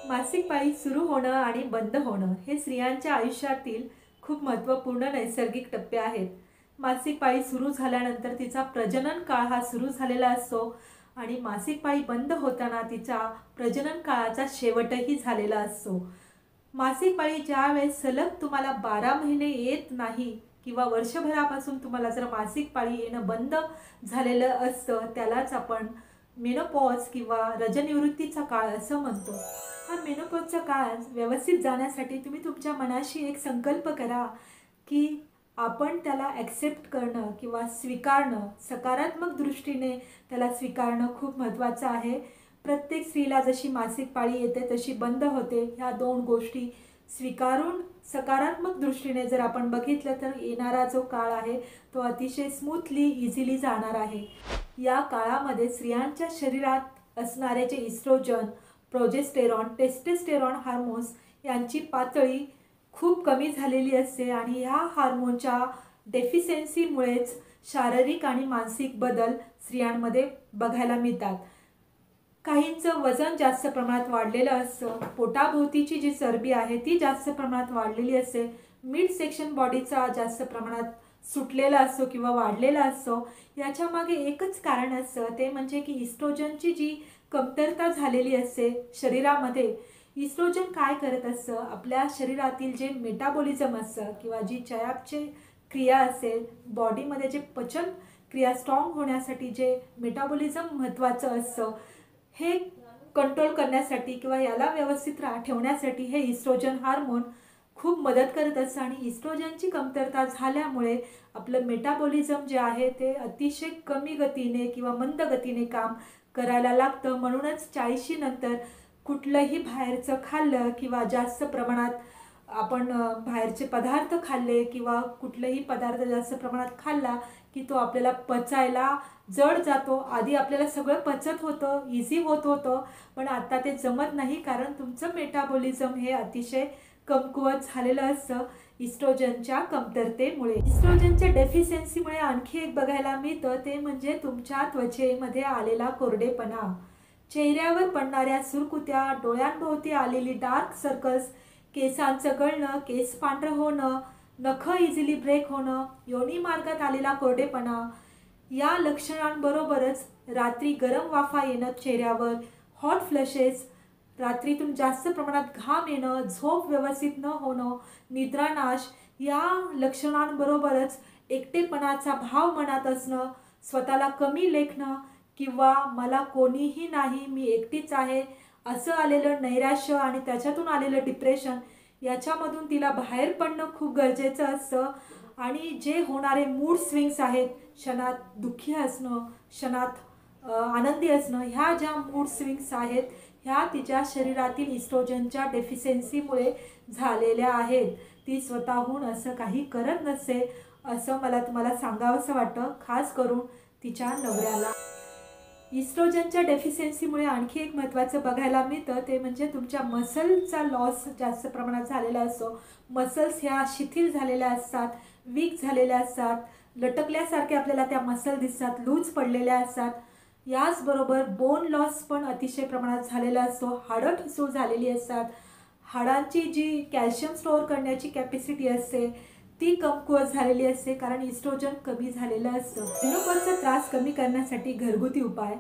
मासिक पाळी सुरू होणं आणि बंद होणं हे स्त्रियांच्या आयुष्यातील खूप महत्त्वपूर्ण नैसर्गिक टप्पे आहेत. मासिक पाळी सुरू झाल्यानंतर तिचा प्रजनन काळ हा सुरू झालेला असतो आणि मासिक पाळी बंद होताना तिचा प्रजनन काळाचा शेवटही झालेला असतो. मासिक पाळी ज्यावेळेस सलग तुम्हाला 12 महिने येत नाही किंवा वर्षभरापासून तुम्हाला जर मासिक पाळी येणं बंद झालेलं असतं, त्यालाच आपण मेनोपॉज किंवा रजनिवृत्तीचा काळ असं म्हणतो. हा मेनोपॉजचा काळ व्यवस्थित जाण्यासाठी तुम्ही तुमच्या मनाशी एक संकल्प करा की आपण त्याला ॲक्सेप्ट करणं किंवा स्वीकारणं, सकारात्मक दृष्टीने त्याला स्वीकारणं खूप महत्त्वाचं आहे. प्रत्येक स्त्रीला जशी मासिक पाळी येते तशी बंद होते, ह्या दोन गोष्टी स्वीकारून सकारात्मक दृष्टीने जर आपण बघितलं तर येणारा जो काळ आहे तो अतिशय स्मूथली इझिली जाणार आहे. या काळामध्ये स्त्रियांच्या शरीरात असणारे जे इस्ट्रोजन, प्रोजेस्टेरॉन, टेस्टोस्टेरॉन हार्मोन्स यांची पातळी खूप कमी झालेली असते आणि ह्या हार्मोनच्या डेफिशियन्सीमुळेच शारीरिक आणि मानसिक बदल स्त्रियांमध्ये बघायला मिळतात. काहींचं वजन जास्त प्रमाणात वाढलेलं असतं, पोटाभोवतीची जी चरबी आहे ती जास्त प्रमाणात वाढलेली असते, मिड सेक्शन बॉडीचा जास्त प्रमाणात सुटलेला असतो किंवा वाढलेला असतो. याच्यामागे एकच कारण असतं, ते म्हणजे की इस्ट्रोजनची जी कमतरता झालेली असते शरीरामध्ये. इस्ट्रोजन काय करत असतं, आपल्या शरीरातील जे मेटाबॉलिझम असतं किंवा जी चयापचय क्रिया असेल, बॉडीमध्ये जे पचन क्रिया स्ट्रॉंग होण्यासाठी जे मेटाबॉलिझम महत्त्वाचं असतं, हे कंट्रोल करण्यासाठी किंवा याला व्यवस्थित ठेवण्यासाठी हे इस्ट्रोजन हार्मोन खूप मदत करत असतं. आणि इस्ट्रोजनची कमतरता झाल्यामुळे आपलं मेटाबॉलिझम जे आहे ते अतिशय कमी गतीने किंवा मंद गतीने काम करायला लागतं. म्हणूनच 40 नंतर कुठलंही बाहेरचं खाल्लं किंवा जास्त प्रमाणात आपण बाहेरचे पदार्थ खाल्ले किंवा कुठलेही पदार्थ जास्त प्रमाणात खाल्ला की तो आपल्याला पचायला जड जातो. आधी आपल्याला सगळं पचत होतं, इझी होत होतं, पण आता ते जमत नाही, कारण तुमचं मेटाबॉलिझम हे अतिशय कमकुवत झालेलं असतं इस्ट्रोजनच्या कमतरतेमुळे. इस्ट्रोजनच्या डेफिशियन्सीमुळे आणखी एक बघायला मिळतं, ते म्हणजे तुमच्या त्वचेमध्ये आलेला कोरडेपणा, चेहऱ्यावर पडणाऱ्या सुरकुत्या, डोळ्यांभोवती आलेली डार्क सर्कल्स, केसांचं गळणं, केस पांढरं होणं, नखं इझिली ब्रेक होणं, योनी मार्गात आलेला कोरडेपणा. या लक्षणांबरोबरच रात्री गरम वाफा येणं चेहऱ्यावर, हॉट फ्लशेस, रात्रीतून जास्त प्रमाणात घाम येणं, झोप व्यवस्थित न होणं, निद्रानाश, या लक्षणांबरोबरच एकटेपणाचा भाव मनात असणं, स्वतःला कमी लेखणं किंवा मला कोणीही नाही, मी एकटीच आहे, असं आलेलं नैराश्य आणि त्याच्यातून आलेलं डिप्रेशन, याच्यामधून तिला बाहेर पडणं खूप गरजेचं असतं. आणि जे होणारे मूड स्विंग्स आहेत, क्षणात दुःखी असणं, क्षणात आनंदी असणं, ह्या ज्या मूड स्विंग्स आहेत ह्या तिच्या शरीरातील इस्ट्रोजनच्या डेफिशियन्सीमुळे झालेल्या आहेत. ती स्वतःहून असं काही करत नसते, असं मला तुम्हाला सांगावंसं वाटतं, खास करून तिच्या नवऱ्याला. इस्ट्रोजनच्या डेफिशियन्सीमुळे आणखी एक महत्त्वाचं बघायला मिळतं, ते म्हणजे तुमच्या मसलचा लॉस जास्त प्रमाणात झालेला असतो. मसल्स ह्या शिथिल झालेल्या असतात, वीक झालेल्या असतात, लटकल्यासारखे आपल्याला त्या मसल दिसतात, लूज पडलेल्या असतात. याचबरोबर बोन लॉस पण अतिशय प्रमाणात झालेला असतो, हाडं ठिसूळ झालेली असतात, हाडांची जी कॅल्शियम स्टोअर करण्याची कॅपॅसिटी असते ती कमकुवत झालेली असते, कारण इस्ट्रोजन कमी झालेलं असतं. मेनोपॉजचा त्रास कमी करण्यासाठी घरगुती उपाय: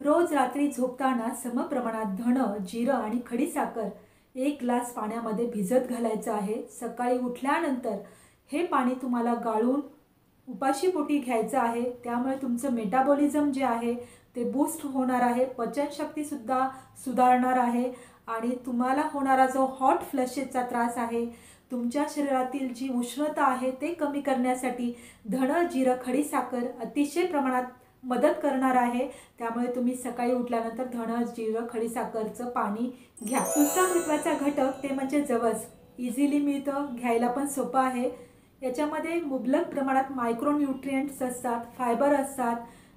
रोज रात्री झोपताना समप्रमाणात धणं, जिरं आणि खडीसाखर 1 ग्लास पाण्यामध्ये भिजत घालायचं आहे. सकाळी उठल्यानंतर हे पाणी तुम्हाला गाळून उपाशीपोटी घ्यायचं आहे. त्यामुळे तुमचं मेटाबॉलिझम जे आहे ते बूस्ट होणार आहे, पचनशक्तीसुद्धा सुधारणार आहे आणि तुम्हाला होणारा जो हॉट फ्लशेसचा त्रास आहे, तुमच्या शरीरातील जी उष्णता आहे ते कमी करण्यासाठी धणं, जिरं, खडीसाखर अतिशय प्रमाणात मदत करणार आहे. त्यामुळे तुम्ही सकाळी उठल्यानंतर धणं, जिरं, खडीसाखरचं पाणी घ्या. दुसरा महत्त्वाचा घटक ते म्हणजे जवस. इझिली मिळतं, घ्यायला पण सोपं आहे. याच्यामध्ये मुबलक प्रमाणात मायक्रोन्यूट्रिएंट्स असतात, फायबर असतात,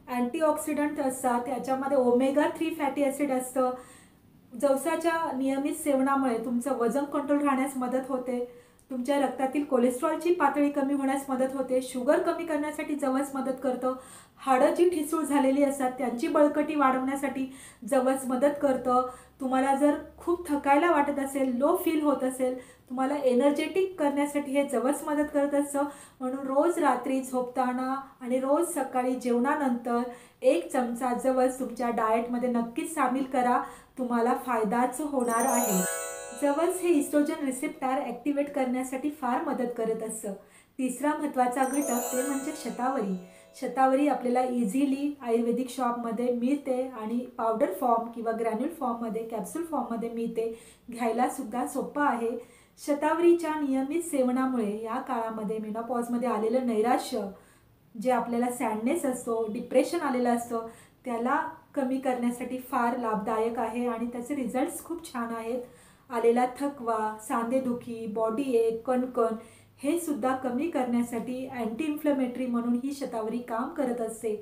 अँटीऑक्सिडंट असतात, याच्यामध्ये ओमेगा 3 फॅटी ॲसिड असतं. जवसाच्या नियमित सेवनामुळे तुमचं वजन कंट्रोल राहण्यास मदत होते, तुमच्या रक्तातील कोलेस्ट्रॉलची पातळी कमी होण्यास मदत होते, शुगर कमी करण्यासाठी जवस मदत करतं, हाडं जी ठिसूळ झालेली असतात त्यांची बळकटी वाढवण्यासाठी जवस मदत करतं. तुम्हाला जर खूप थकायला वाटत असेल, लो फील होत असेल, तुम्हाला एनर्जेटिक करण्यासाठी हे जवस मदत करत असतं. म्हणून रोज रात्री झोपताना आणि रोज सकाळी जेवणानंतर 1 चमचा जवस तुमच्या डाएटमध्ये नक्कीच सामील करा, तुम्हाला फायदाच होणार आहे. जवस हे इस्ट्रोजन रिसेप्टर ॲक्टिवेट करण्यासाठी फार मदत करत असतं. तिसरा महत्त्वाचा घटक ते म्हणजे शतावरी. शतावरी आपल्याला इझिली आयुर्वेदिक शॉपमध्ये मिळते आणि पावडर फॉर्म किंवा ग्रॅन्युल फॉर्ममध्ये, कॅप्सूल फॉर्ममध्ये मिळते. घ्यायलासुद्धा सोपं आहे. शतावरीच्या नियमित सेवनामुळे या काळामध्ये मेनोपॉजमध्ये आलेलं नैराश्य, जे आपल्याला सॅडनेस असतो, डिप्रेशन आलेलं असतं, त्याला कमी करण्यासाठी फार लाभदायक आहे आणि त्याचे रिझल्ट्स खूप छान आहेत. आलेला थकवा, सांधेदुखी, बॉडी एक, कणकण हे सुद्धा कमी करण्यासाठी अँटी इन्फ्लेमेटरी म्हणून ही शतावरी काम करत असते.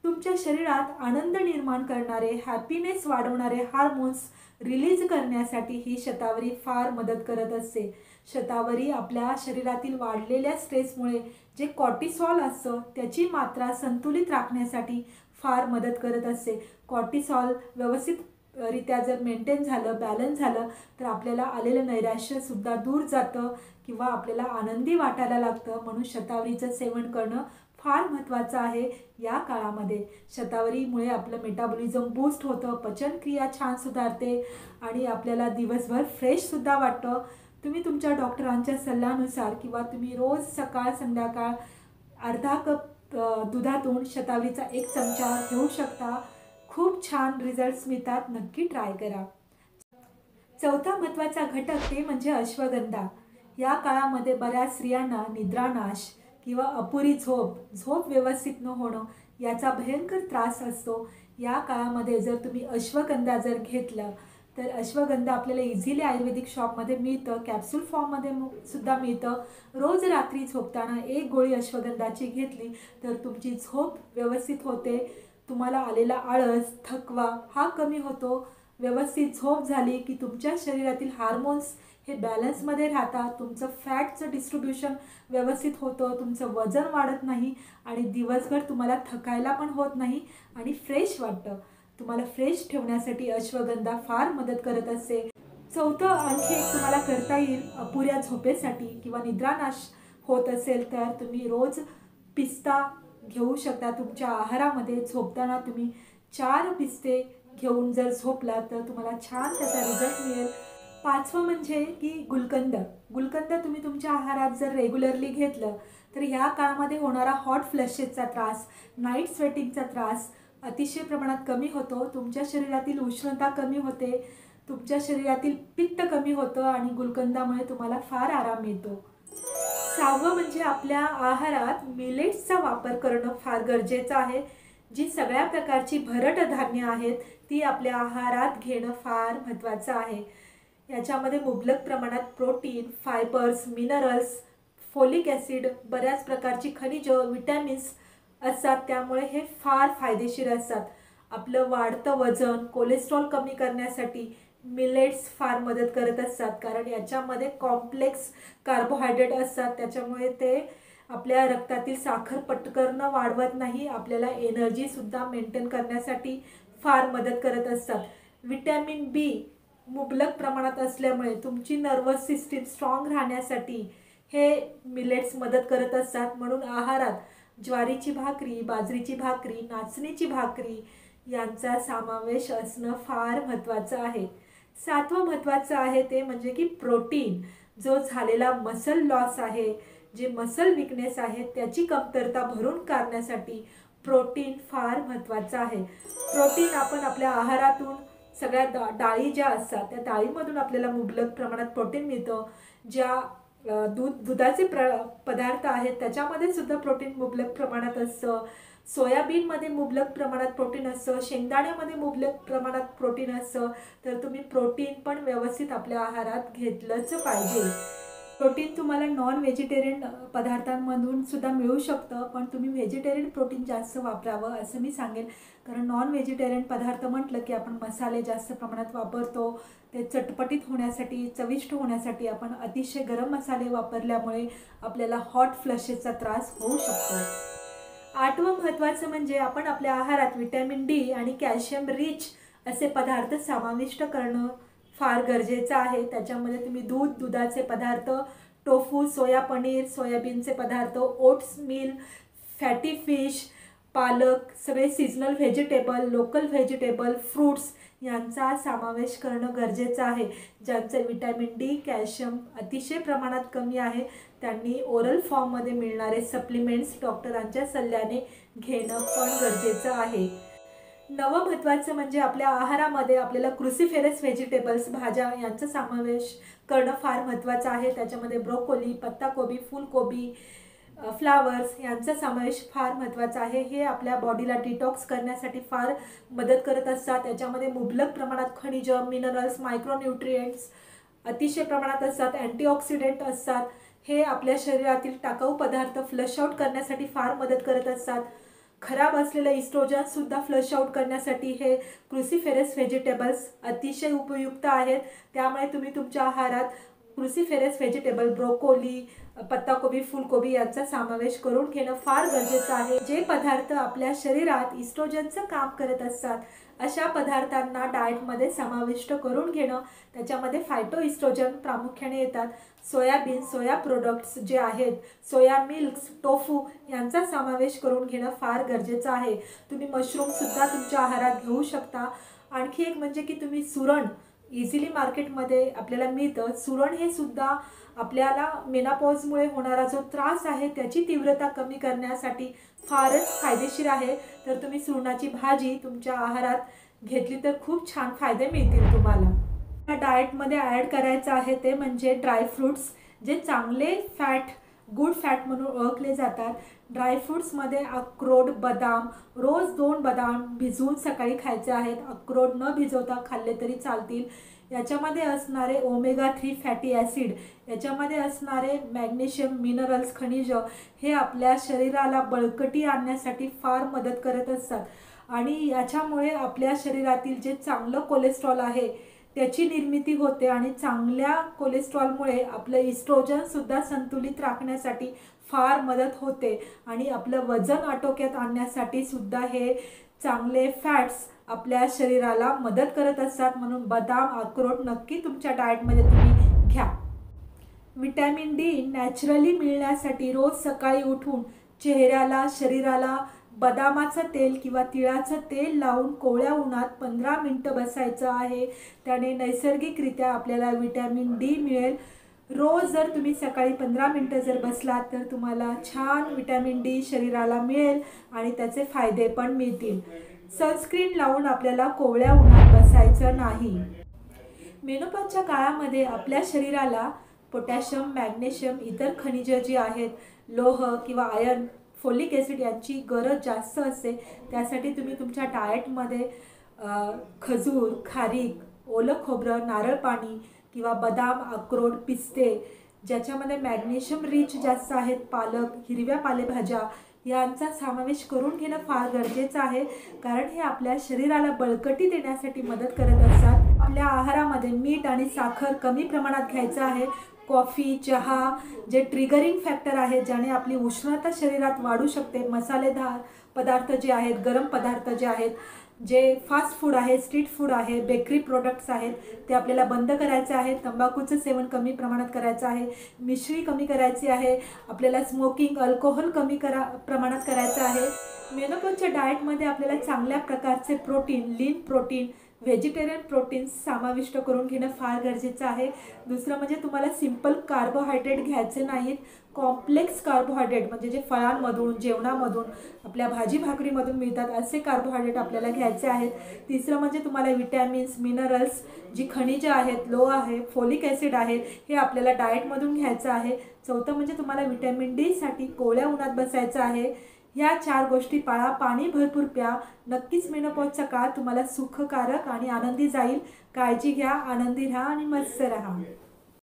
तुमच्या शरीरात आनंद निर्माण करणारे, हॅपीनेस वाढवणारे हार्मोन्स रिलीज करण्यासाठी ही शतावरी फार मदत करत असते. शतावरी आपल्या शरीरातील वाढलेल्या स्ट्रेसमुळे जे कॉर्टिसॉल असतं त्याची मात्रा संतुलित राखण्यासाठी फार मदत करत असते. कॉर्टिसॉल व्यवस्थित रित्या जर मेंटेन झालं, बॅलन्स झालं तर आपल्याला आलेलं नैराश्यसुद्धा दूर जातं किंवा आपल्याला आनंदी वाटायला लागतं. म्हणून शतावरीचं सेवन करणं फार महत्त्वाचं आहे या काळामध्ये. शतावरीमुळे आपलं मेटाबॉलिझम बूस्ट होतं, पचनक्रिया छान सुधारते आणि आपल्याला दिवसभर फ्रेशसुद्धा वाटतं. तुम्ही तुमच्या डॉक्टरांच्या सल्ल्यानुसार किंवा तुम्ही रोज सकाळ संध्याकाळ अर्धा कप दुधातून शतावरीचा 1 चमचा घेऊ शकता. खूप छान रिझल्ट्स मिळतात, नक्की ट्राय करा. चौथा महत्त्वाचा घटक ते म्हणजे अश्वगंधा. या काळामध्ये बऱ्याच स्त्रियांना निद्रानाश किंवा अपुरी झोप व्यवस्थित न होणं याचा भयंकर त्रास असतो. या काळामध्ये जर तुम्ही अश्वगंधा जर घेतलं तर अश्वगंधा आपल्याला इझिली आयुर्वेदिक शॉपमध्ये मिळतं, कॅप्सूल फॉर्ममध्ये सुद्धा मिळतं. रोज रात्री झोपताना 1 गोळी अश्वगंधाची घेतली तर तुमची झोप व्यवस्थित होते. तुम्हाला आलेला आळस, थकवा हा कमी होतो. व्यवस्थित झोप झाली की तुमच्या शरीरातील हार्मोन्स हे बॅलन्समध्ये राहतात, तुमचं फॅटचं डिस्ट्रीब्युशन व्यवस्थित होतं, तुमचं वजन वाढत नाही आणि दिवसभर तुम्हाला थकायला पण होत नाही आणि फ्रेश वाटतं. तुम्हाला फ्रेश ठेवण्यासाठी अश्वगंधा फार मदत करत असते. चौथं आणखी एक तुम्हाला करता येईल अपुऱ्या झोपेसाठी किंवा निद्रानाश होत असेल तर तुम्ही रोज पिस्ता घेऊ शकता. तुमच्या आहारामध्ये झोपताना तुम्ही 4 पिस्ते घेऊन जर झोपला तर तुम्हाला छान त्याचा रिझल्ट मिळेल. 5वं म्हणजे की गुलकंद. गुलकंद तुम्ही तुमच्या आहारात जर रेग्युलरली घेतलं तर ह्या काळामध्ये होणारा हॉट फ्लशेसचा त्रास, नाईट स्वेटिंगचा त्रास अतिशय प्रमाणात कमी होतो. तुमच्या शरीरातील उष्णता कमी होते, तुमच्या शरीरातील पित्त कमी होतं आणि गुलकंदामुळे तुम्हाला फार आराम मिळतो. 6वं म्हणजे आपल्या आहारात मिलेट्सचा वापर करणं फार गरजेचं आहे. जी सगळ्या प्रकारची भरड धान्य आहेत ती आपल्या आहारात घेणं फार महत्त्वाचं आहे. याच्यामध्ये मुबलक प्रमाणात protein, fibres, minerals, folic acid, बऱ्याच प्रकारची खनिजं, विटॅमिन्स असतात. त्यामुळे हे फार फायदेशीर असतात. आपलं वाढतं वजन, कोलेस्ट्रॉल कमी करण्यासाठी मिलेट्स फार मदत करत असतात, कारण याच्यामध्ये कॉम्प्लेक्स कार्बोहायड्रेट असतात. त्याच्यामुळे ते आपल्या रक्तातील साखर पटकन वाढवत नाही, आपल्याला एनर्जीसुद्धा मेंटेन करण्यासाठी फार मदत करत असतात. विटॅमिन बी मुबलक प्रमाणात असल्यामुळे तुमची नर्वस सिस्टीम स्ट्रॉंग राहण्यासाठी हे मिलेट्स मदत करत असतात. म्हणून आहारात ज्वारीची भाकरी, बाजरीची भाकरी, नाचणीची भाकरी यांचा समावेश असणं फार महत्त्वाचं आहे. 7वं महत्त्वाचं आहे ते म्हणजे की प्रोटीन. जो झालेला मसल लॉस आहे, जे मसल विकनेस आहे त्याची कमतरता भरून काढण्यासाठी प्रोटीन फार महत्त्वाचं आहे. प्रोटीन आपण आपल्या आहारातून सगळ्या डाळी ज्या असतात त्या डाळीमधून आपल्याला मुबलक प्रमाणात प्रोटीन मिळतं. ज्या दुधाचे पदार्थ आहेत त्याच्यामध्ये सुद्धा प्रोटीन मुबलक प्रमाणात असतं. सोयाबीनमध्ये मुबलक प्रमाणात प्रोटीन असतं, शेंगदाण्यामध्ये मुबलक प्रमाणात प्रोटीन असतं. तर तुम्ही प्रोटीन पण व्यवस्थित आपल्या आहारात घेतलंच पाहिजे. प्रोटीन तुम्हाला नॉन व्हेजिटेरियन पदार्थांमधून सुद्धा मिळू शकतं, पण तुम्ही व्हेजिटेरियन प्रोटीन जास्त वापरावं असं मी सांगेन. कारण नॉन व्हेजिटेरियन पदार्थ म्हटलं की आपण मसाले जास्त प्रमाणात वापरतो. ते चटपटीत होण्यासाठी, चविष्ट होण्यासाठी आपण अतिशय गरम मसाले वापरल्यामुळे आपल्याला हॉट फ्लशेसचा त्रास होऊ शकतो. 8वं महत्त्वाचं म्हणजे आपण आपल्या आहारात व्हिटॅमिन डी आणि कॅल्शियम रिच असे पदार्थ समाविष्ट करणं फार गरजेचं आहे. त्याच्यामध्ये तुम्ही दूध, दुधाचे पदार्थ, टोफू, सोया पनीर, सोयाबीनचे पदार्थ, ओट्स मिल, फॅटी फिश, पालक, सगळे seasonal vegetable, local vegetable, fruits यांचा समावेश करणं गरजेचं आहे. ज्यांचं व्हिटॅमिन डी, कॅल्शियम अतिशय प्रमाणात कमी आहे त्यांनी ओरल फॉर्ममध्ये मिळणारे सप्लिमेंट्स डॉक्टरांच्या सल्ल्याने घेणं पण गरजेचं आहे. 9वं महत्त्वाचं म्हणजे आपल्या आहारामध्ये आपल्याला क्रुसिफेरस व्हेजिटेबल्स, भाज्या यांचा समावेश करणं फार महत्त्वाचं आहे. त्याच्यामध्ये ब्रोकोली, पत्ताकोबी, फुलकोबी, फ्लावर्स यांचा समावेश फार महत्त्वाचा आहे. हे आपल्या बॉडीला डिटॉक्स करण्यासाठी फार मदत करत असतात. त्याच्यामध्ये मुबलक प्रमाणात खनिज, मिनरल्स, मायक्रोन्यूट्रिएंट्स अतिशय प्रमाणात असतात. अँटीऑक्सिडंट असतात. हे आपल्या शरीरातील टाकाऊ पदार्थ फ्लश आउट करण्यासाठी फार मदत करत असतात. खराब असलेलं इस्ट्रोजनसुद्धा फ्लश आउट करण्यासाठी हे क्रुसिफेरस व्हेजिटेबल्स अतिशय उपयुक्त आहेत. त्यामुळे तुम्ही तुमच्या आहारात क्रुसिफेरस व्हेजिटेबल, ब्रोकोली, पत्ताकोबी, फुलकोबी यांचा समावेश करून घेणं फार गरजेचं आहे. जे पदार्थ आपल्या शरीरात इस्ट्रोजनचं काम करत असतात अशा पदार्थांना डाएटमध्ये समाविष्ट करून घेणं. त्याच्यामध्ये फायटो इस्ट्रोजन प्रामुख्याने येतात. सोयाबीन, सोया प्रोडक्ट्स जे आहेत, सोया मिल्क्स, टोफू यांचा समावेश करून घेणं फार गरजेचं आहे. तुम्ही मशरूमसुद्धा तुमच्या आहारात घेऊ शकता. आणखी एक म्हणजे की तुम्ही सुरण इझिली मार्केटमध्ये आपल्याला मिळतं. सुरण हे सुद्धा आपल्याला मेनोपॉजमुळे होणारा जो त्रास आहे त्याची तीव्रता कमी करण्यासाठी फारच फायदेशीर आहे. तर तुम्ही सुरणाची भाजी तुमच्या आहारात घेतली तर खूप छान फायदे मिळतील तुम्हाला. डाएटमध्ये ॲड करायचं आहे ते म्हणजे ड्रायफ्रूट्स, जे चांगले फॅट, गुड फॅट म्हणून ओळखले जातात. ड्रायफ्रूट्समध्ये अक्रोड, बदाम, रोज 2 बदाम भिजवून सकाळी खायचे आहेत. अक्रोड न भिजवता खाल्ले तरी चालतील. याच्यामध्ये असणारे ओमेगा 3 फॅटी ॲसिड, याच्यामध्ये असणारे मॅग्नेशियम, मिनरल्स, खनिज हे आपल्या शरीराला बळकटी आणण्यासाठी फार मदत करत असतात. आणि याच्यामुळे आपल्या शरीरातील जे चांगलं कोलेस्ट्रॉल आहे त्याची निर्मिती होते आणि चांगल्या कोलेस्ट्रॉलमुळे आपलं इस्ट्रोजनसुद्धा संतुलित राखण्यासाठी फार मदत होते आणि आपलं वजन आटोक्यात आणण्यासाठी सुद्धा हे चांगले फॅट्स आपल्या शरीराला मदत करत असतात. म्हणून बदाम, अक्रोड नक्की तुमच्या डाएटमध्ये तुम्ही घ्या. व्हिटॅमिन डी नॅचरली मिळण्यासाठी रोज सकाळी उठून चेहऱ्याला, शरीराला बदामाचं तेल किंवा तिळाचं तेल लावून कोवळ्या उन्हात 15 मिनिटं बसायचं आहे. त्याने नैसर्गिकरित्या आपल्याला व्हिटॅमिन डी मिळेल. रोज जर तुम्ही सकाळी 15 मिनिटं जर बसलात तर तुम्हाला छान व्हिटॅमिन डी शरीराला मिळेल आणि त्याचे फायदे पण मिळतील. सनस्क्रीन लावून आपल्याला कोवळ्या उन्हात बसायचं नाही. मेनोपॉजच्या काळामध्ये आपल्या शरीराला पोटॅशियम, मॅग्नेशियम, इतर खनिजे जी आहेत, लोह किंवा आयर्न, फोलिक ॲसिड यांची गरज जास्त असते. त्यासाठी तुम्ही तुमच्या डाएटमध्ये खजूर, खारीक, ओलं खोबरं, नारळ पाणी किंवा बदाम, अक्रोड, पिस्ते ज्याच्यामध्ये मॅग्नेशियम रिच जास्त आहेत, पालक, हिरव्या पालेभाज्या यांचा समावेश करून घेणं फार गरजेचं आहे. कारण हे आपल्या शरीराला बळकटी देण्यासाठी मदत करत असतात. आपल्या आहारामध्ये मीठ आणि साखर कमी प्रमाणात घ्यायचं आहे. कॉफी, चहा जे ट्रिगरिंग फॅक्टर आहेत, ज्याने आपली उष्णता शरीरात वाढू शकते. मसालेदार पदार्थ जे आहेत, गरम पदार्थ जे आहेत, जे फास्ट फूड आहे, स्ट्रीट फूड आहे, बेकरी प्रोडक्ट्स आहेत, ते आपल्याला बंद करायचे आहेत. तंबाखूचं सेवन कमी प्रमाणात करायचं आहे. मिश्री कमी करायची आहे. आपल्याला स्मोकिंग, अल्कोहोल कमी प्रमाणात करायचं आहे. मेनोपॉजच्या डाएटमध्ये आपल्याला चांगल्या प्रकारचे protein, lean protein, vegetarian proteins समाविष्ट करून घेणं फार गरजेचं आहे. दुसरं म्हणजे तुम्हाला सिंपल कार्बोहायड्रेट घ्यायचे नाहीत. कॉम्प्लेक्स कार्बोहायड्रेट म्हणजे जे फळांमधून, जेवणामधून, आपल्या भाजी भाकरीमधून मिळतात असे कार्बोहायड्रेट आपल्याला घ्यायचे आहेत. तिसरं म्हणजे तुम्हाला विटॅमिन्स, मिनरल्स, जी खनिजे आहेत, लोह आहे, फोलिक ॲसिड आहे, हे आपल्याला डाएटमधून घ्यायचं आहे. चौथं म्हणजे तुम्हाला व्हिटॅमिन डीसाठी कोवळ्या उन्हात बसायचं आहे. या 4 गोष्टी पाळा. पाणी भरपूर प्या. नक्कीच मेनोपॉजचा काळ तुम्हाला सुखकारक आणि आनंदी जाईल. काळजी घ्या, आनंदी राहा आणि मस्त राहा.